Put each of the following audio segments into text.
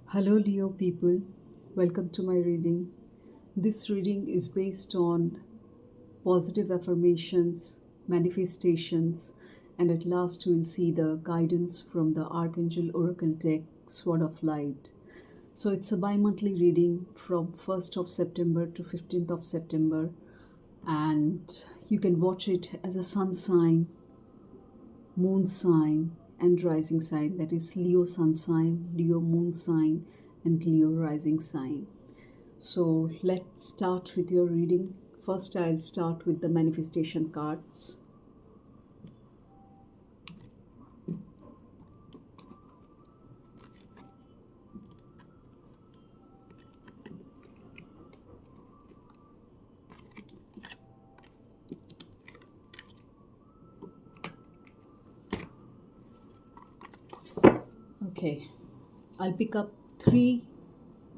Hello, Leo people. Welcome to my reading. This reading is based on positive affirmations, manifestations, and at last we'll see the guidance from the Archangel Oracle deck, Sword of Light. So it's a bi monthly reading from 1st of September to 15th of September, and you can watch it as a sun sign, moon sign, and rising sign, that is Leo sun sign, Leo moon sign, and Leo rising sign. So let's start with your reading. First, I'll start with the manifestation cards. Okay, I'll pick up 3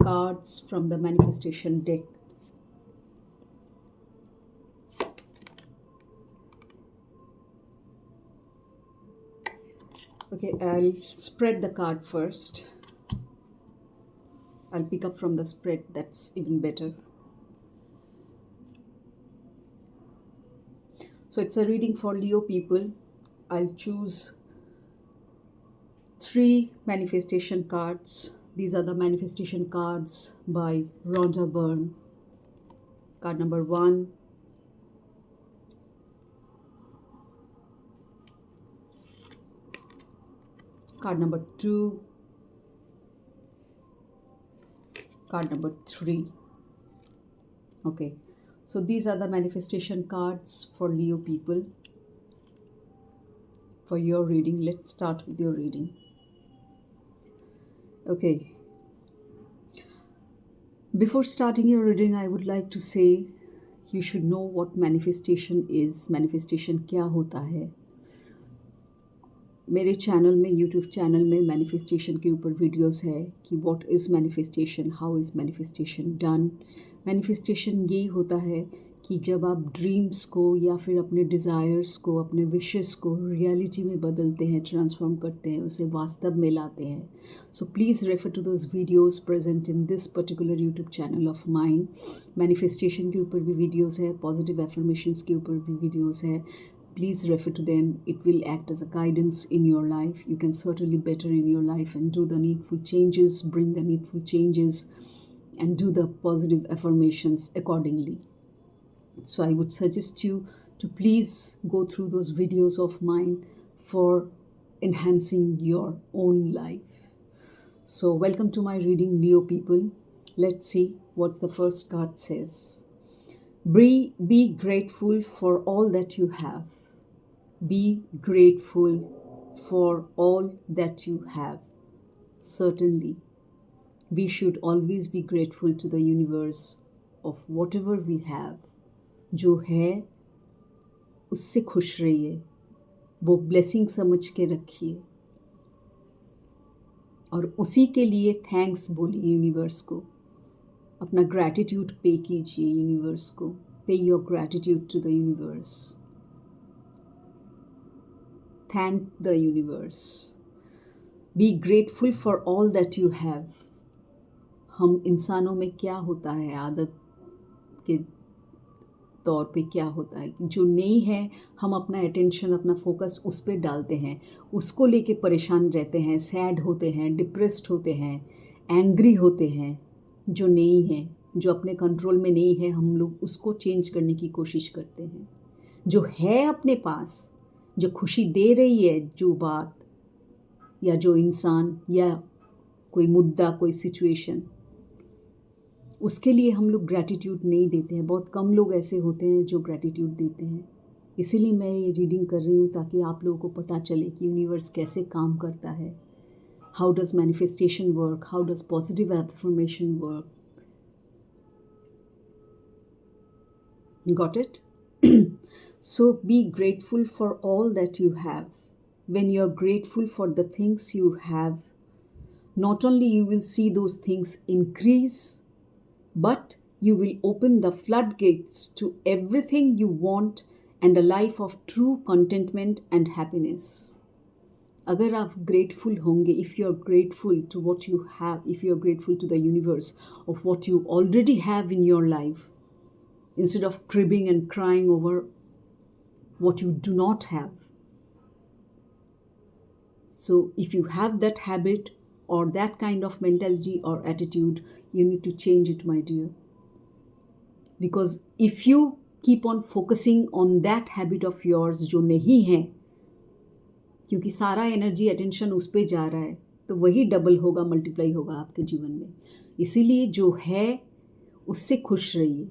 cards from the manifestation deck. Okay, I'll spread the card first. I'll pick up from the spread, that's even better. So it's a reading for Leo people. I'll choose 3 manifestation cards. These are the manifestation cards by Rhonda Byrne. Card number 1, card number 2, card number 3. Okay, so these are the manifestation cards for Leo people for your reading. Let's start with your reading. Okay, before starting your reading, I would like to say you should know what manifestation is. Manifestation क्या होता है. मेरे channel में, YouTube channel में manifestation के ऊपर videos है कि what is manifestation, how is manifestation done. Manifestation यही होता है कि जब आप ड्रीम्स को या फिर अपने डिज़ायर्स को, अपने विशेस को रियलिटी में बदलते हैं, ट्रांसफॉर्म करते हैं, उसे वास्तव में लाते हैं. So please refer to those videos present in this particular YouTube channel of mine. Manifestation के ऊपर भी वीडियोस है, पॉजिटिव एफर्मेशंस के ऊपर भी वीडियोस है. Please refer to them. It will act as a guidance in your life. You can certainly better in your life and do the needful changes, bring the needful changes, and do the positive affirmations accordingly. So I would suggest you to please go through those videos of mine for enhancing your own life. So welcome to my reading, Leo people. Let's see what the first card says. Be grateful for all that you have. Be grateful for all that you have. Certainly, we should always be grateful to the universe of whatever we have. जो है उससे खुश रहिए, वो blessing समझ के रखिए और उसी के लिए थैंक्स बोलिए यूनिवर्स को. अपना ग्रैटिट्यूड पे कीजिए यूनिवर्स को. Pay your gratitude to the universe. Thank the universe. Be grateful for all that you have. हम इंसानों में क्या होता है, आदत के तौर पे क्या होता है, जो नहीं है हम अपना अटेंशन, अपना फोकस उस पर डालते हैं, उसको लेके परेशान रहते हैं, सैड होते हैं, डिप्रेस्ड होते हैं, एंग्री होते हैं. जो नहीं है, जो अपने कंट्रोल में नहीं है, हम लोग उसको चेंज करने की कोशिश करते हैं. जो है अपने पास, जो खुशी दे रही है, जो बात या जो इंसान या कोई मुद्दा, कोई सिचुएशन, उसके लिए हम लोग ग्रैटिट्यूड नहीं देते हैं. बहुत कम लोग ऐसे होते हैं जो ग्रैटिट्यूड देते हैं. इसीलिए मैं ये रीडिंग कर रही हूँ ताकि आप लोगों को पता चले कि यूनिवर्स कैसे काम करता है. How does manifestation work, how does positive affirmation work. Got it? So be grateful for all that you have. When you're grateful for the things you have, not only you will see those things increase, but you will open the floodgates to everything you want and a life of true contentment and happiness. अगर आप grateful होंगे, if you are grateful to what you have, if you are grateful to the universe of what you already have in your life, instead of cribbing and crying over what you do not have. So if you have that habit or that kind of mentality or attitude, you need to change it, my dear. Because if you keep on focusing on that habit of yours जो नहीं है, क्योंकि सारा energy attention उस पर जा रहा है, तो वही डबल होगा, मल्टीप्लाई होगा आपके जीवन में. इसीलिए जो है उससे खुश रहिए.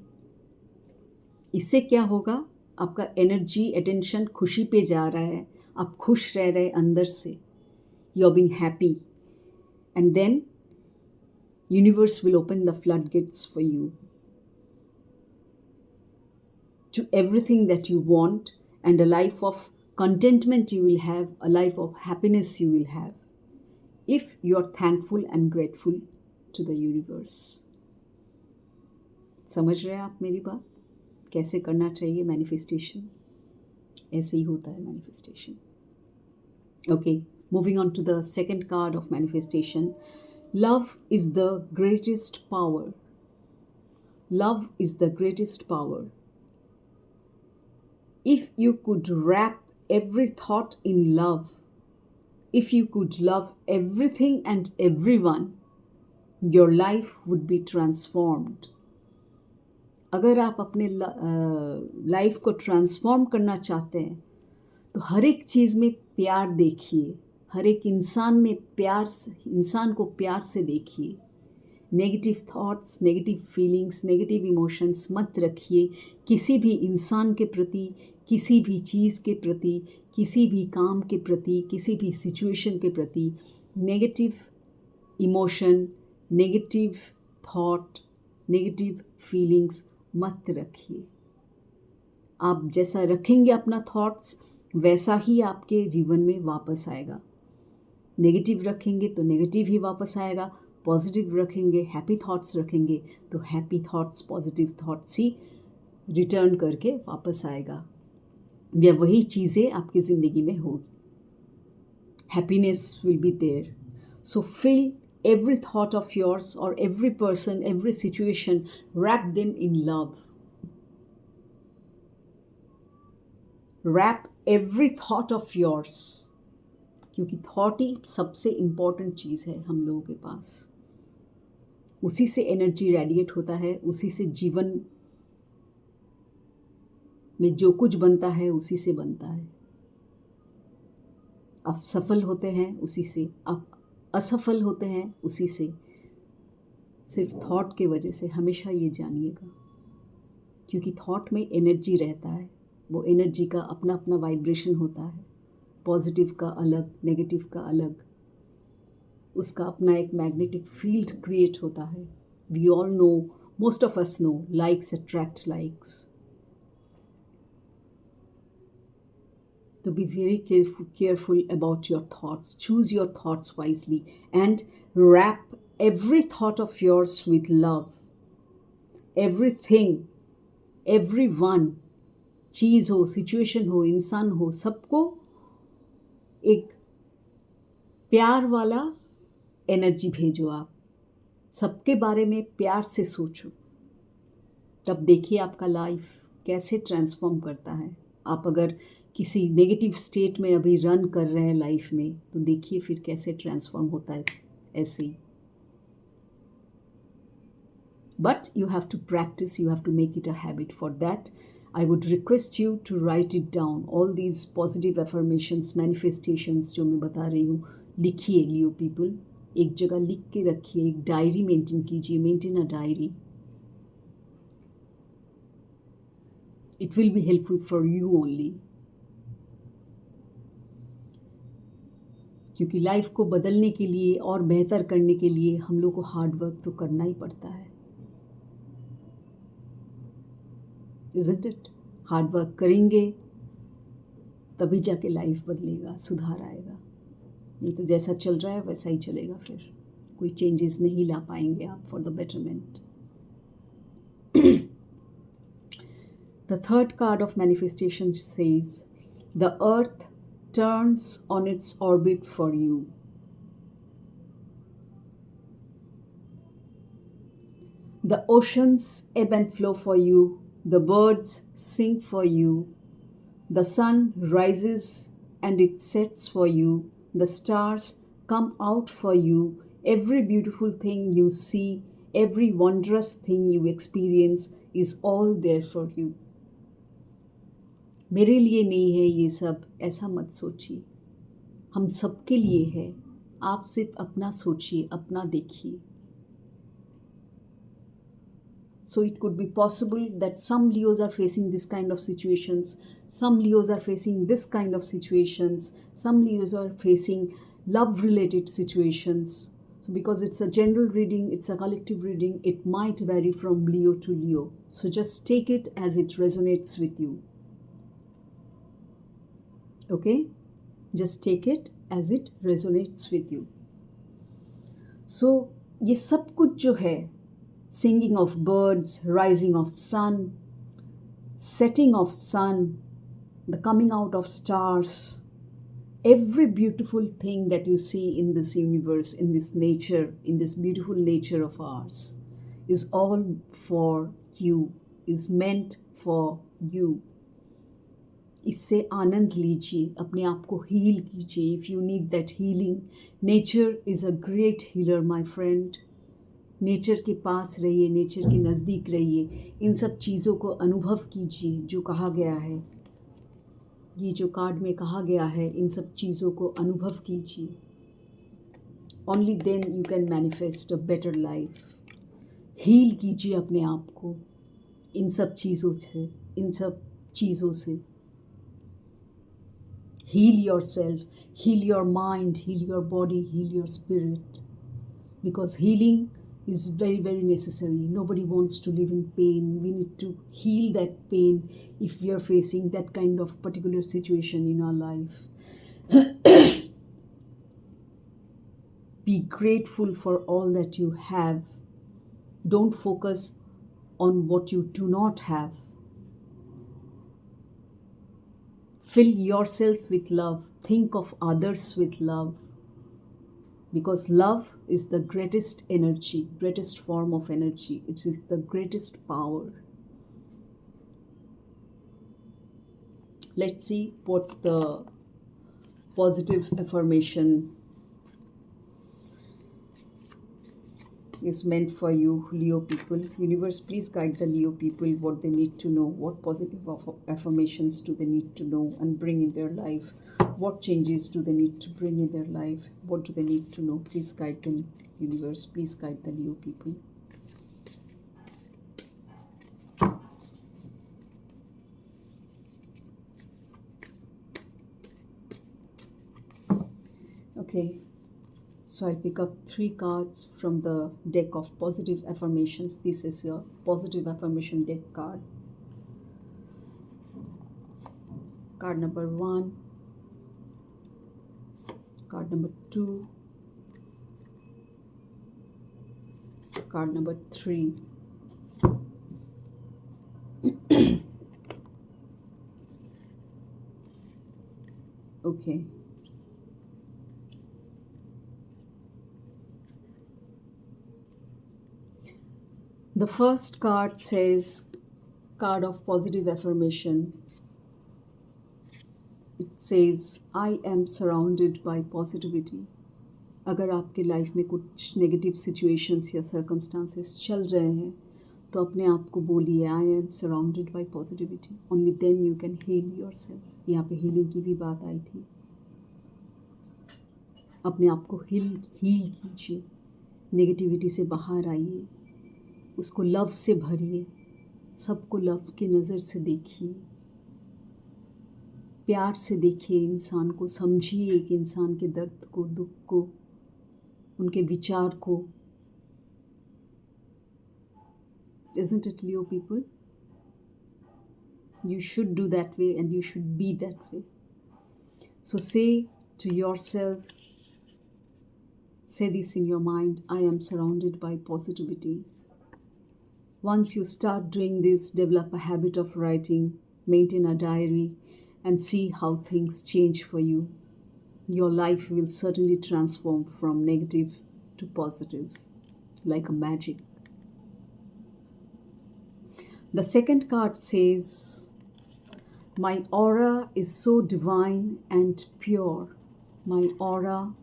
इससे क्या होगा, आपका एनर्जी अटेंशन खुशी पे जा रहा है, आप खुश रह रहे अंदर से, you are being happy, and then universe will open the flood gates for you to everything that you want, and a life of contentment you will have, a life of happiness you will have, if you are thankful and grateful to the universe. समझ रहे हैं आप मेरी बात? कैसे करना चाहिए manifestation? ऐसे ही होता है manifestation. Okay, moving on to the second card of manifestation. Love is the greatest power. Love is the greatest power. If you could wrap every thought in love, if you could love everything and everyone, your life would be transformed. अगर आप अपने life को transform करना चाहते हैं तो हर एक चीज़ में प्यार देखिए, हर एक इंसान में प्यार, इंसान को प्यार से देखिए. Negative thoughts, negative feelings, negative emotions मत रखिए किसी भी इंसान के प्रति, किसी भी चीज़ के प्रति, किसी भी काम के प्रति, किसी भी सिचुएशन के प्रति. Negative emotion, negative thought, negative feelings मत रखिए. आप जैसा रखेंगे अपना थॉट्स, वैसा ही आपके जीवन में वापस आएगा. नेगेटिव रखेंगे तो नेगेटिव ही वापस आएगा, पॉजिटिव रखेंगे, हैप्पी थॉट्स रखेंगे तो हैप्पी थॉट्स, पॉजिटिव थॉट्स ही रिटर्न करके वापस आएगा, या वही चीज़ें आपकी ज़िंदगी में होगी. Happiness will be there. So fill every thought of yours or every person, every situation, wrap them in love. Wrap every thought of yours. क्योंकि थॉट ही सबसे इम्पॉर्टेंट चीज़ है हम लोगों के पास. उसी से एनर्जी रेडिएट होता है, उसी से जीवन में जो कुछ बनता है उसी से बनता है. आप सफल होते हैं उसी से, आप असफल होते हैं उसी से, सिर्फ थॉट के वजह से. हमेशा ये जानिएगा, क्योंकि थॉट में एनर्जी रहता है, वो एनर्जी का अपना अपना वाइब्रेशन होता है. पॉजिटिव का अलग, नेगेटिव का अलग, उसका अपना एक मैग्नेटिक फील्ड क्रिएट होता है. We all know, most of us know, likes attract likes. So be very careful about your thoughts. Choose your thoughts wisely and wrap every thought of yours with love. Everything, everyone, चीज़ हो, situation हो, इंसान हो, सबको एक प्यार वाला energy भेजो. आप सबके बारे में प्यार से सोचो, तब देखिए आपका लाइफ कैसे ट्रांसफॉर्म करता है. आप अगर किसी नेगेटिव स्टेट में अभी रन कर रहे हैं लाइफ में, तो देखिए फिर कैसे ट्रांसफॉर्म होता है ऐसे ही. But you have to practice, you have to make it a habit. For that I would request you to write it down. All these positive affirmations, manifestations जो मैं बता रही हूँ, लिखिए. लियो पीपल, एक जगह लिख के रखिए, एक डायरी मेंटेन कीजिए. Maintain a diary. It will be helpful for you only. क्योंकि लाइफ को बदलने के लिए और बेहतर करने के लिए हम लोग को हार्ड वर्क तो करना ही पड़ता है. Isn't it? हार्ड वर्क करेंगे तभी जाके लाइफ बदलेगा, सुधार आएगा. नहीं तो जैसा चल रहा है वैसा ही चलेगा, फिर कोई चेंजेस नहीं ला पाएंगे आप for the betterment. The third card of manifestation says, the earth turns on its orbit for you. The oceans ebb and flow for you. The birds sing for you. The sun rises and it sets for you. The stars come out for you. Every beautiful thing you see, every wondrous thing you experience is all there for you. मेरे लिए नहीं है ये सब, ऐसा मत सोचिए. हम सबके लिए है. आप सिर्फ अपना सोचिए, अपना देखिए. So it could be possible that some Leos are facing this kind of situations. Some Leos are facing this kind of situations. Some Leos are facing love-related situations. So because it's a general reading, it's a collective reading, it might vary from Leo to Leo. So just take it as it resonates with you. Okay? Just take it as it resonates with you. So ये सब कुछ जो है, singing of birds, rising of sun, setting of sun, the coming out of stars, every beautiful thing that you see in this universe, in this nature, in this beautiful nature of ours, is all for you, is meant for you. इससे आनंद लीजिए, अपने आप को heal कीजिए. If you need that healing, nature is a great healer my friend. Nature के पास रहिए, nature के नज़दीक रहिए, इन सब चीज़ों को अनुभव कीजिए जो कहा गया है. ये जो कार्ड में कहा गया है, इन सब चीज़ों को अनुभव कीजिए. Only then you can manifest a better life. Heal कीजिए अपने आप को इन सब चीज़ों से, इन सब चीज़ों से. Heal yourself, heal your mind, heal your body, heal your spirit. Because healing is very, very necessary. Nobody wants to live in pain. We need to heal that pain if we are facing that kind of particular situation in our life. Be grateful for all that you have. Don't focus on what you do not have. Fill yourself with love. Think of others with love. Because love is the greatest energy, greatest form of energy. It is the greatest power. Let's see what's the positive affirmation is meant for you, Leo people. Universe, please guide the Leo people what they need to know. What positive affirmations do they need to know and bring in their life? What changes do they need to bring in their life? What do they need to know? Please guide them, universe. Please guide the Leo people. Okay. So I'll pick up 3 cards from the deck of positive affirmations. This is your positive affirmation deck card. Card number 1, card number 2, card number 3. Okay. The first card says, card of positive affirmation. It says, I am surrounded by positivity. अगर आपके life में कुछ negative situations या circumstances चल रहे हैं तो अपने आप को बोलिए, I am surrounded by positivity. Only then you can heal yourself. यहाँ पे हीलिंग की भी बात आई थी. अपने आप को हील कीजिए. नेगेटिविटी से बाहर आइए. उसको लव से भरिए. सबको लव की नज़र से देखिए. प्यार से देखिए इंसान को. समझिए एक इंसान के दर्द को, दुख को, उनके विचार को. Isn't it, Leo people? You should do that way and you should be that way. So say to yourself, say this in your mind, I am surrounded by positivity. Once you start doing this, develop a habit of writing, maintain a diary, and see how things change for you. Your life will certainly transform from negative to positive, like a magic. The second card says, my aura is so divine and pure. My aura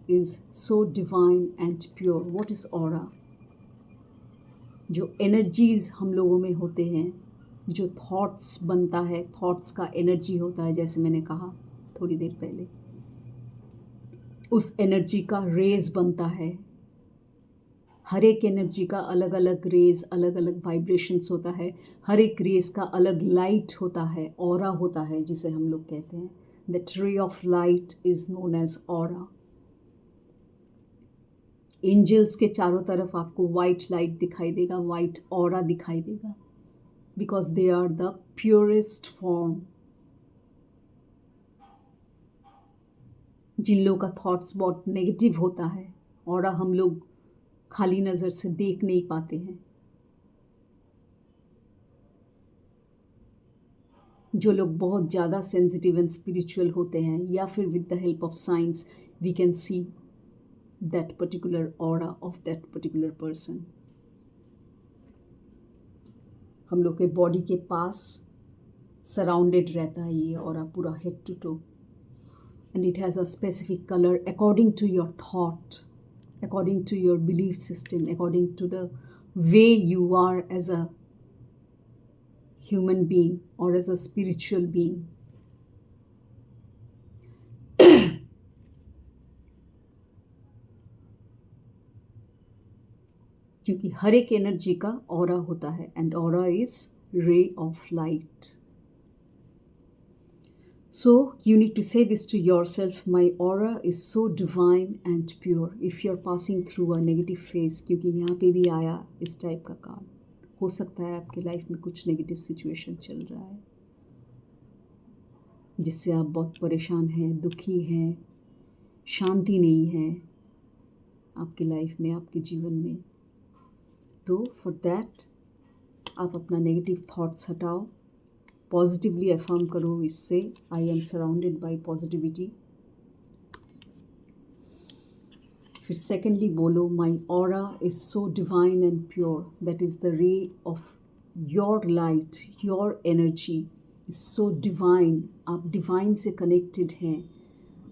is so divine and pure. What is aura? जो energies हम लोगों में होते हैं, जो thoughts बनता है, thoughts का एनर्जी होता है, जैसे मैंने कहा थोड़ी देर पहले, उस एनर्जी का रेज बनता है। हर एक एनर्जी का अलग अलग रेज, अलग अलग वाइब्रेशंस होता है। हर एक रेज का अलग लाइट होता है, ऑरा होता है, जिसे हम लोग कहते हैं। That ray of light is known as aura. Angels के चारों तरफ आपको वाइट लाइट दिखाई देगा, वाइट ऑरा दिखाई देगा, because they are the purest form. जिन लोगों का थॉट्स बहुत नेगेटिव होता है, ऑरा हम लोग खाली नज़र से देख नहीं पाते हैं। जो लोग बहुत ज़्यादा सेंसिटिव एंड स्पिरिचुअल होते हैं, या फिर with the help of science we can see that particular aura of that particular person. हम लोग के बॉडी के पास सराउंडेड रहता है ये ऑरा, पूरा head to toe, and it has a specific colour according to your thought, according to your belief system, according to the way you are as a human being or as a spiritual being. क्योंकि हर एक energy का aura होता है, and aura is रे of light. So you need to say this to yourself, my aura is so divine and pure. If you're passing through a negative phase, क्योंकि यहाँ पे भी आया इस टाइप का कार्ड, हो सकता है आपके लाइफ में कुछ नेगेटिव सिचुएशन चल रहा है जिससे आप बहुत परेशान हैं, दुखी हैं, शांति नहीं है आपकी लाइफ में, आपके जीवन में. तो फॉर दैट आप अपना नेगेटिव थॉट्स हटाओ, पॉजिटिवली अफर्म करो इससे, I am surrounded by positivity. फिर सेकेंडली बोलो, my aura is so divine and pure, that is the ray of your light, your energy is so divine. आप divine से connected हैं,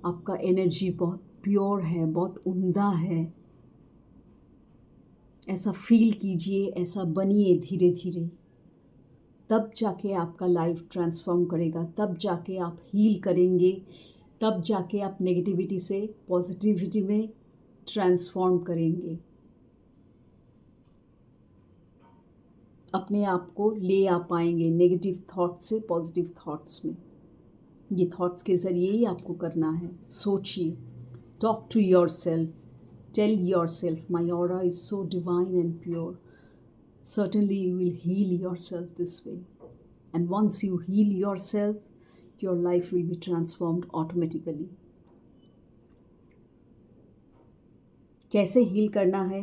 आपका energy बहुत प्योर है, बहुत उम्दा है. ऐसा फील कीजिए, ऐसा बनिए धीरे धीरे, तब जाके आपका लाइफ ट्रांसफॉर्म करेगा, तब जाके आप हील करेंगे, तब जाके आप नेगेटिविटी से पॉजिटिविटी में ट्रांसफॉर्म करेंगे. अपने आप को ले आ पाएंगे नेगेटिव थॉट से पॉजिटिव थॉट्स में. ये थॉट्स के ज़रिए ही आपको करना है. सोचिए, talk to yourself, tell yourself, my aura is so divine and pure. Certainly you will heal yourself this way, and once you heal yourself, your life will be transformed automatically. कैसे heal करना है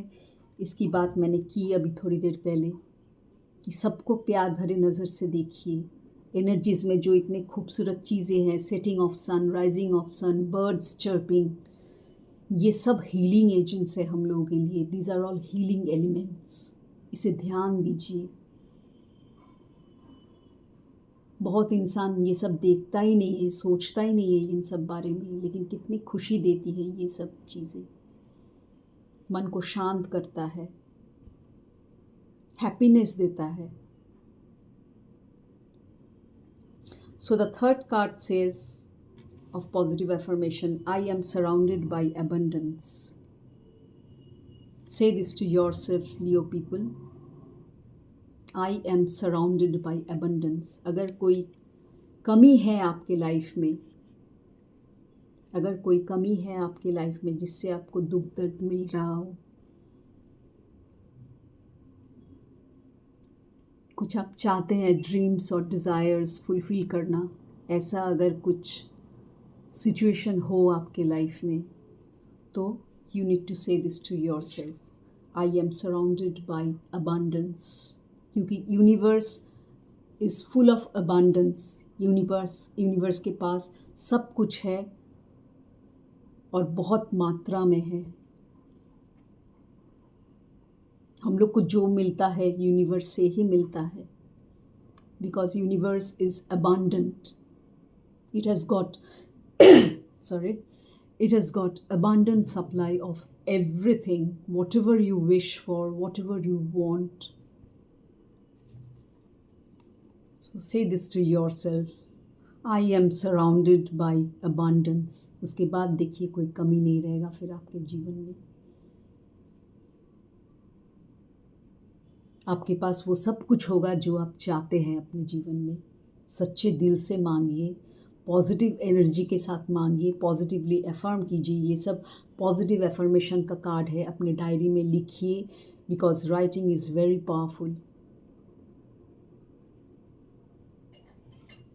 इसकी बात मैंने की अभी थोड़ी देर पहले, कि सबको प्यार भरे नज़र से देखिए. एनर्जीज़ में जो इतने खूबसूरत चीज़ें हैं, setting of sun, rising of sun, birds chirping, ये सब हीलिंग एजेंट्स है हम लोगों के लिए. These are all healing elements. इसे ध्यान दीजिए. बहुत इंसान ये सब देखता ही नहीं है, सोचता ही नहीं है इन सब बारे में, लेकिन कितनी खुशी देती है ये सब चीज़ें. मन को शांत करता है, हैप्पीनेस देता है. So the third card sage of positive affirmation, I am surrounded bye abundance. Say this to yourself, Leo people. I am surrounded by abundance. अगर कोई कमी है आपके लाइफ में, अगर कोई कमी है आपके लाइफ में जिससे आपको दुख दर्द मिल रहा हो, कुछ आप चाहते हैं ड्रीम्स और डिज़ायर्स फुलफ़िल करना, ऐसा अगर कुछ सिचुएशन हो आपके लाइफ में, तो you need to say this to yourself, I am surrounded by abundance. क्योंकि universe is full of abundance. Universe के पास सब कुछ है और बहुत मात्रा में है। हम लोग को जो मिलता है यूनिवर्स से ही मिलता है, because universe is abundant. It has got sorry, it has got abundant supply of everything, whatever you wish for, whatever you want. So say this to yourself, I am surrounded by abundance. उसके बाद देखिए कोई कमी नहीं रहेगा फिर आपके जीवन में। आपके पास वो सब कुछ होगा जो आप चाहते हैं अपने जीवन में। सच्चे दिल से मांगिए, पॉजिटिव एनर्जी के साथ मांगिए, पॉजिटिवली अफर्म कीजिए। ये सब पॉजिटिव अफर्मेशन का कार्ड है, अपने डायरी में लिखिए, because writing is very powerful.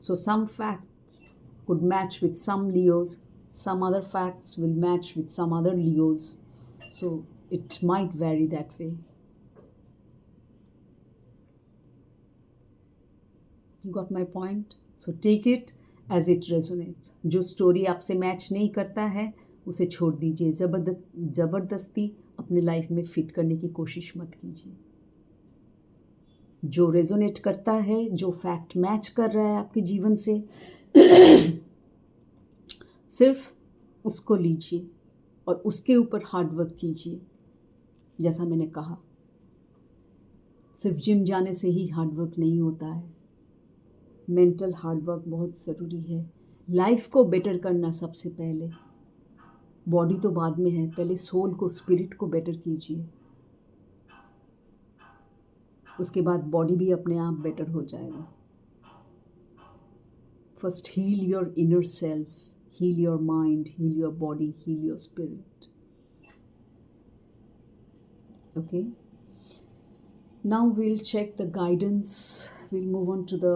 So some facts could match with some Leos, some other facts will match with some other Leos. So it might vary that way. You got my point? So take it as it resonates. जो story आपसे match नहीं करता है उसे छोड़ दीजिए। ज़बरदस्ती अपने लाइफ में फिट करने की कोशिश मत कीजिए। जो रेजोनेट करता है, जो फैक्ट मैच कर रहा है आपके जीवन से, सिर्फ उसको लीजिए और उसके ऊपर हार्ड वर्क कीजिए। जैसा मैंने कहा, सिर्फ जिम जाने से ही हार्ड वर्क नहीं होता है। मेंटल हार्ड वर्क बहुत ज़रूरी है। लाइफ को बेटर करना सबसे पहले, बॉडी तो बाद में है। पहले सोल को, स्पिरिट को बेटर कीजिए, उसके बाद बॉडी भी अपने आप बेटर हो जाएगा। First heal your inner self, heal your mind, heal your body, heal your spirit. Okay, now we'll check the guidance. We'll move on to the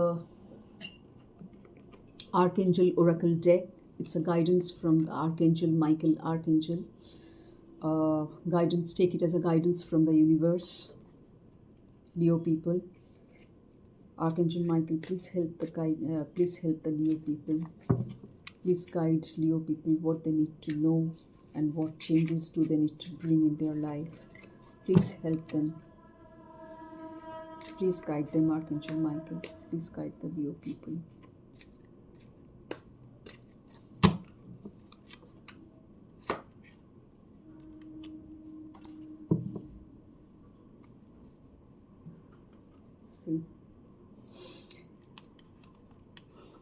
Archangel Oracle deck. It's a guidance from the Archangel Michael Archangel. Guidance, take it as a guidance from the universe. Leo people, Archangel Michael, please help the Leo people. Please guide Leo people what they need to know and what changes do they need to bring in their life. Please help them. Please guide them, Archangel Michael. Please guide the Leo people. See,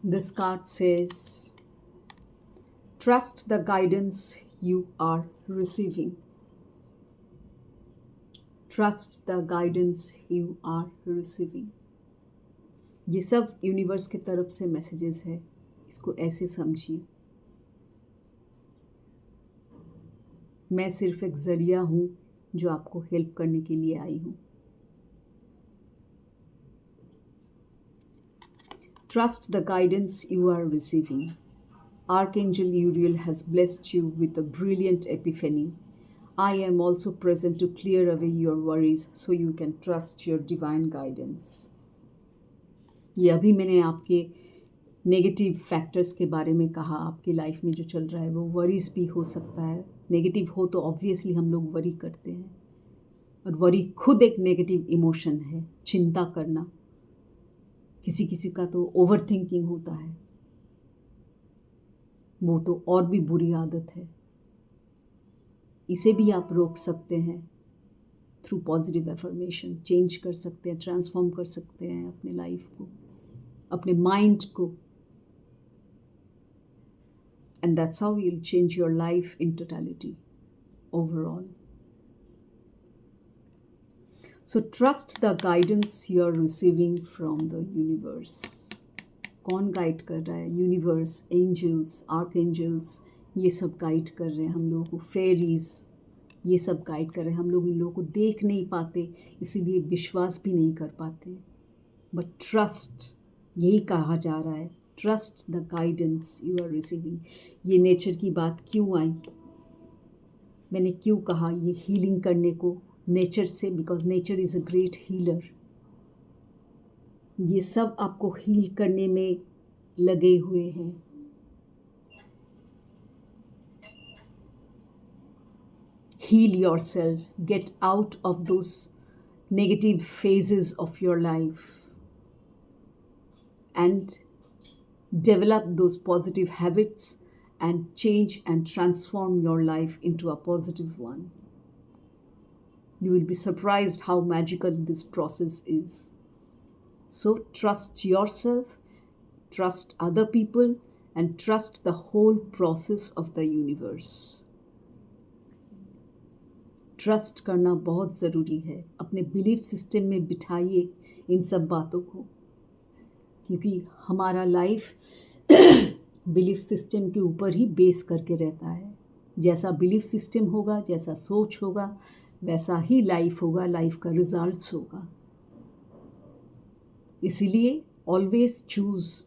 this card says, trust the guidance you are receiving. Trust the guidance you are receiving. ये सब universe की तरफ से messages है, इसको ऐसे समझिए। मैं सिर्फ एक ज़रिया हूँ जो आपको हेल्प करने के लिए आई हूँ। Trust the guidance you are receiving. Archangel Uriel has blessed you with a brilliant epiphany. I am also present to clear away your worries so you can trust your divine guidance. ये अभी मैंने आपके negative factors के बारे में कहा। आपकी life में जो चल रहा है वो वरीज भी हो सकता है। नेगेटिव हो तो ऑब्वियसली हम लोग वरी करते हैं, और वरी खुद एक नेगेटिव इमोशन है। चिंता करना, किसी किसी का तो ओवर थिंकिंग होता है, वो तो और भी बुरी आदत है। इसे भी आप रोक सकते हैं थ्रू पॉजिटिव एफर्मेशन। चेंज कर सकते हैं, ट्रांसफॉर्म कर सकते हैं अपने लाइफ को, अपने माइंड को, and that's how you will change your life in totality, overall. So trust the guidance you are receiving from the universe. कौन गाइड कर रहा है? यूनिवर्स, एंजल्स, आर्कएंजल्स, ये सब गाइड कर रहे हैं हम लोगों को। फेरीज, ये सब गाइड कर रहे हैं। हम लोग इन लोगों को देख नहीं पाते, इसीलिए विश्वास भी नहीं कर पाते। बट ट्रस्ट, यही कहा जा रहा है, trust the guidance you are receiving. ये नेचर की बात क्यों आई? मैंने क्यों कहा ये हीलिंग करने को नेचर से? Because nature is a great healer. ये सब आपको हील करने में लगे हुए हैं। Heal yourself, get out of those negative phases of your life and develop those positive habits and change and transform your life into a positive one. You will be surprised how magical this process is. So trust yourself, trust other people, and trust the whole process of the universe. Trust करना बहुत ज़रूरी है। अपने belief system में बिठाइए इन सब बातों को, क्योंकि हमारा लाइफ बिलीफ सिस्टम के ऊपर ही बेस करके रहता है। जैसा बिलीफ सिस्टम होगा, जैसा सोच होगा, वैसा ही लाइफ होगा, लाइफ का रिजल्ट्स होगा। इसीलिए always choose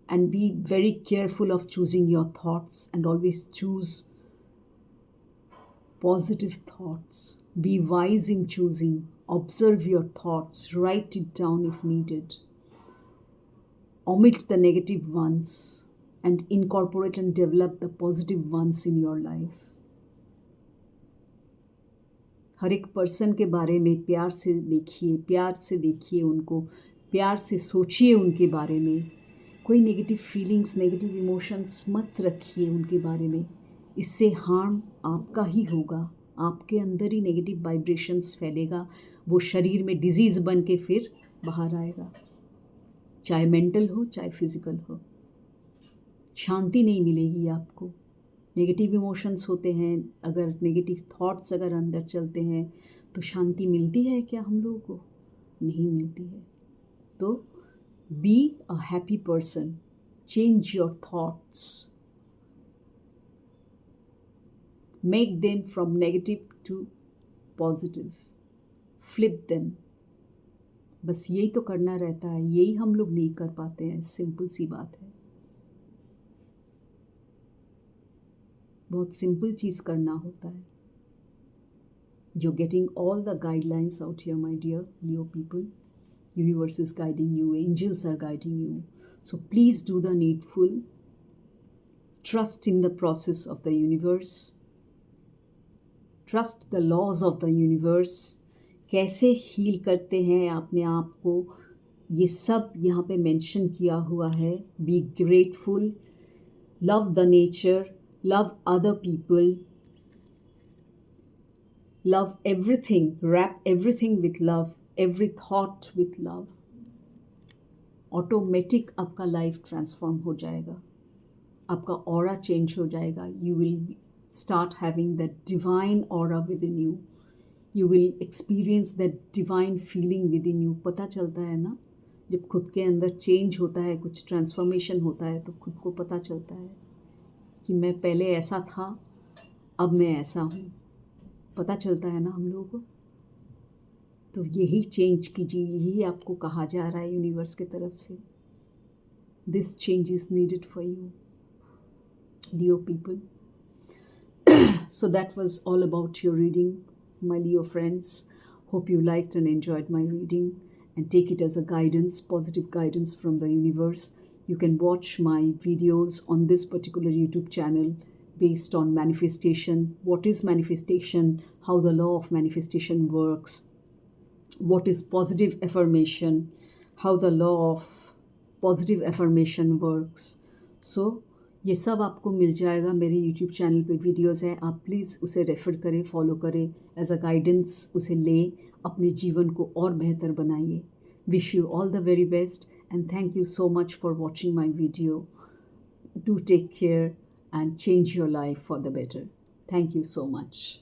and be very careful of choosing your thoughts and always choose positive thoughts. Be wise in choosing. Observe your thoughts. Write it down if needed. Omit the negative ones and incorporate and develop the positive ones in your life. हर एक person के बारे में प्यार से देखिए उनको, प्यार से सोचिए उनके बारे में। कोई नेगेटिव फीलिंग्स, नेगेटिव इमोशंस मत रखिए उनके बारे में। इससे हार्म आपका ही होगा, आपके अंदर ही नेगेटिव वाइब्रेशंस फैलेगा, वो शरीर में डिजीज़ बन के फिर बाहर आएगा। चाहे मेंटल हो, चाहे फिज़िकल हो, शांति नहीं मिलेगी आपको। नेगेटिव इमोशंस होते हैं, अगर नेगेटिव थॉट्स अगर अंदर चलते हैं तो शांति मिलती है क्या हम लोगों को? नहीं मिलती है। तो be a happy person, change your thoughts, make them from negative to positive, flip them। बस यही तो करना रहता है, यही हम लोग नहीं कर पाते हैं। सिंपल सी बात है, बहुत सिंपल चीज़ करना होता है। You're getting all the guidelines out here, my dear Leo people. Universe is guiding you, angels are guiding you. So please do the needful. Trust in the process of the universe. Trust the laws of the universe. कैसे heal करते हैं अपने आप को, ये सब यहाँ पे मेंशन किया हुआ है। Be grateful, love the nature, love other people, love everything, wrap everything with love, every thought with love. Automatic आपका लाइफ ट्रांसफॉर्म हो जाएगा, आपका ऑरा चेंज हो जाएगा। You will start having that divine aura within you. You will experience that divine feeling within you. पता चलता है ना, जब खुद के अंदर चेंज होता है, कुछ ट्रांसफॉर्मेशन होता है, तो खुद को पता चलता है कि मैं पहले ऐसा था, अब मैं ऐसा हूँ। पता चलता है ना हम लोगों को। तो यही चेंज कीजिए, यही आपको कहा जा रहा है यूनिवर्स की तरफ से। This change is needed for you, Leo people. So that was all about your reading, my Leo friends. Hope you liked and enjoyed my reading, and take it as a guidance, positive guidance from the universe. You can watch my videos on this particular YouTube channel based on manifestation. What is manifestation? How the law of manifestation works. What is positive affirmation? How the law of positive affirmation works. So ये सब आपको मिल जाएगा मेरे YouTube channel पे videos हैं। आप please उसे refer करें, फॉलो करें, एज अ गाइडेंस उसे लें, अपने जीवन को और बेहतर बनाइए। Wish you all the very best and thank you so much for watching my video. Do take care and change your life for the better. Thank you so much.